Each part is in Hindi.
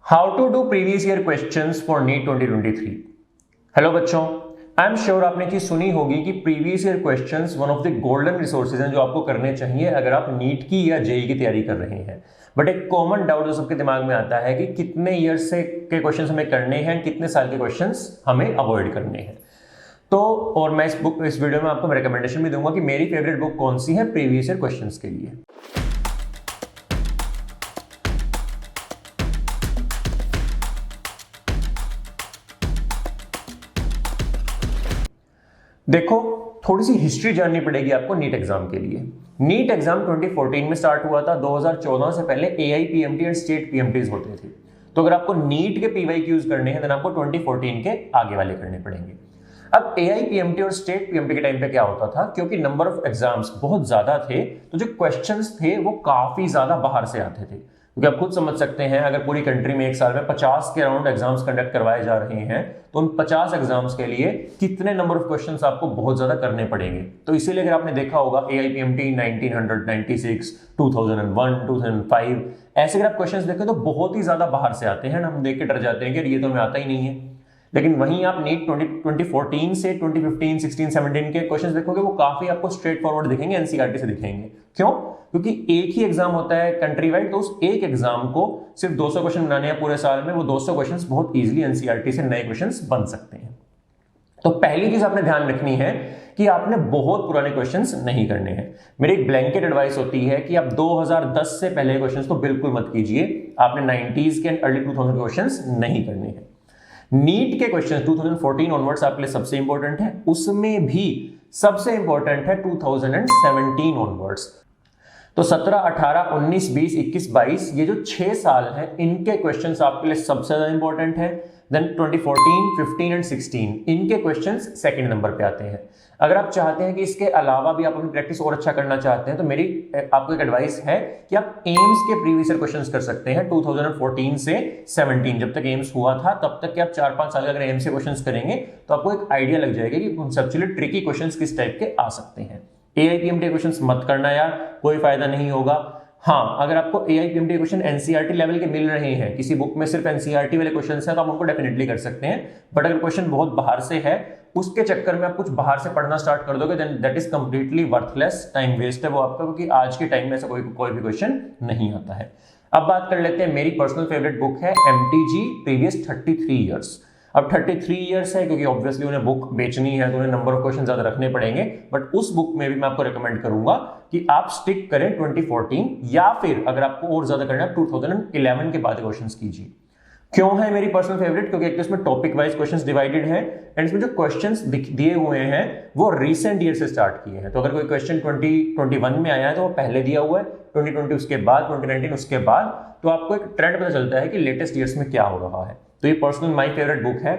How to do previous year questions for NEET 2023। Hello बच्चों, आई एम श्योर आपने चीज सुनी होगी कि previous year questions one of the golden resources हैं जो आपको करने चाहिए अगर आप नीट की या जेई की तैयारी कर रहे हैं। बट एक कॉमन डाउट जो सबके दिमाग में आता है कि कितने ईयर से के क्वेश्चंस हमें करने हैं, कितने साल के क्वेश्चंस हमें अवॉइड करने हैं। तो और मैं इस वीडियो में आपको रिकमेंडेशन भी दूंगा कि मेरी फेवरेट बुक कौन सी है प्रीवियस ईयर क्वेश्चंस के लिए। देखो, थोड़ी सी हिस्ट्री जाननी पड़ेगी आपको नीट एग्जाम के लिए। नीट एग्जाम 2014 में स्टार्ट हुआ था। 2014 से पहले एआईपीएमटी और स्टेट पीएमटीज होते थे। तो अगर आपको नीट के पीवाईक्यूज करने हैं तो आपको 2014 के आगे वाले करने पड़ेंगे। अब एआईपीएमटी और स्टेट पीएमटी के टाइम पे क्या होता था, क्योंकि नंबर ऑफ एग्जाम्स बहुत ज्यादा थे तो जो क्वेश्चंस थे वो काफी ज्यादा बाहर से आते थे। क्योंकि आप खुद समझ सकते हैं, अगर पूरी कंट्री में एक साल में 50 के अराउंड एग्जाम्स कंडक्ट करवाए जा रहे हैं तो उन 50 एग्जाम्स के लिए कितने नंबर ऑफ क्वेश्चंस आपको बहुत ज्यादा करने पड़ेंगे। तो इसीलिए अगर आपने देखा होगा एआईपीएमटी 1900, 96, 2001, 2005 ऐसे अगर आप क्वेश्चंस देखें तो बहुत ही ज्यादा बाहर से आते हैं। हम देख के डर जाते हैं कि ये तो हमें आता ही नहीं है। लेकिन वहीं आप नीट 2014 से 2015, 16, 17 के क्वेश्चंस देखोगे वो काफी आपको स्ट्रेट फॉरवर्ड दिखेंगे, एनसीईआरटी से दिखेंगे। क्यों? क्योंकि एक ही एग्जाम होता है कंट्री वाइड, तो उस एक एग्जाम को सिर्फ 200 क्वेश्चन बनाने हैं पूरे साल में। वो 200 क्वेश्चंस बहुत इजीली एनसीईआरटी से नए क्वेश्चंस बन सकते हैं। तो पहली चीज आपने ध्यान रखनी है कि आपने बहुत पुराने क्वेश्चंस नहीं करने हैं। मेरी एक ब्लैंकेट एडवाइस होती है कि आप 2010 से पहले क्वेश्चंस तो बिल्कुल मत कीजिए। आपने 90s के एंड अर्ली 2000 क्वेश्चंस नहीं करने हैं। नीट के क्वेश्चन 2014 ऑनवर्ड्स आपके लिए सबसे इंपॉर्टेंट है। उसमें भी सबसे इंपॉर्टेंट है 2017 ऑनवर्ड्स। तो 17, 18, 19, 20, 21, 22 ये जो 6 साल हैं इनके क्वेश्चंस आपके लिए सबसे ज्यादा इंपॉर्टेंट है। देन 2014, 15 एंड 16 इनके क्वेश्चंस सेकंड नंबर पे आते हैं। अगर आप चाहते हैं कि इसके अलावा भी आप अपनी प्रैक्टिस और अच्छा करना चाहते हैं तो मेरी आपको एक एडवाइस है कि आप एम्स के प्रीवियस ईयर क्वेश्चंस कर सकते हैं 2014 से 17। जब तक एम्स हुआ था तब तक कि आप 4-5 साल अगर एम्स से क्वेश्चंस करेंगे तो आपको एक आइडिया लग जाएगा कि कॉन्सेप्चुअली ट्रिकी क्वेश्चंस किस टाइप के आ सकते हैं। एआईपीएमटी क्वेश्चंस मत करना यार, कोई फायदा नहीं होगा। हाँ, अगर आपको एआईपीएमटी क्वेश्चन एनसीईआरटी लेवल के मिल रहे हैं, किसी बुक में सिर्फ एनसीईआरटी वाले क्वेश्चंस हैं तो आप उनको डेफिनेटली कर सकते हैं। बट अगर क्वेश्चन बहुत बाहर से है, उसके चक्कर में आप कुछ बाहर से पढ़ना स्टार्ट कर दोगे then that is completely worthless, time waste है वो आपका, क्योंकि आज के टाइम में ऐसा कोई भी क्वेश्चन नहीं आता है। अब बात कर लेते हैं, मेरी पर्सनल फेवरेट बुक है एमटीजी प्रीवियस 33 ईयर्स। अब 33 ईयर्स है क्योंकि ऑब्वियसली उन्हें बुक बेचनी है तो उन्हें नंबर ऑफ क्वेश्चन ज्यादा रखने पड़ेंगे। बट उस बुक में भी मैं आपको रिकमेंड करूंगा कि आप स्टिक करें 2014, या फिर अगर आपको और ज्यादा करना है 2011 के बाद क्वेश्चंस कीजिए। क्यों है मेरी पर्सनल फेवरेट? क्योंकि एक तो इसमें टॉपिक वाइज क्वेश्चंस डिवाइडेड है एंड इसमें जो क्वेश्चंस दिए हुए हैं वो रिसेंट ईयर से स्टार्ट किए हैं। तो अगर कोई क्वेश्चन 2021 में आया है तो वो पहले दिया हुआ है, 2020 उसके बाद, 2019 उसके बाद, तो आपको एक ट्रेंड पता चलता है कि लेटेस्ट ईयर्स में क्या हो रहा है। तो ये पर्सनल माय फेवरेट बुक है।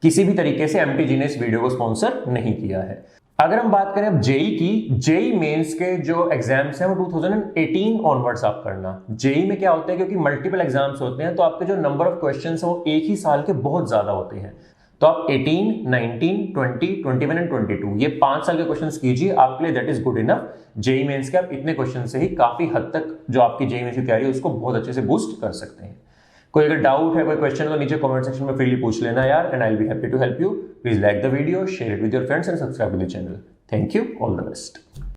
किसी भी तरीके से एमटीजी ने इस वीडियो को स्पॉन्सर नहीं किया है। अगर हम बात करें अब जेई की, जेई मेंस के जो एग्जाम्स हैं वो 2018 ऑनवर्ड्स आप करना। जेई में क्या होता है, क्योंकि मल्टीपल एग्जाम्स होते हैं तो आपके जो नंबर ऑफ क्वेश्चंस हैं वो एक ही साल के बहुत ज्यादा होते हैं। तो आप 18, 19, 20, 21 एंड 22 ये 5 साल के क्वेश्चंस कीजिए, आपके लिए that is good enough. JEE Mains के आप इतने क्वेश्चन से ही काफी हद तक जो आपकी जेई मेंस की तैयारी है उसको बहुत अच्छे से बूस्ट कर सकते हैं। कोई अगर डाउट है, कोई क्वेश्चन, तो नीचे कमेंट सेक्शन में फ्रीली पूछ लेना यार, and I will be happy to help you. Please like the video, share it with your friends and subscribe to the channel. Thank you, all the best.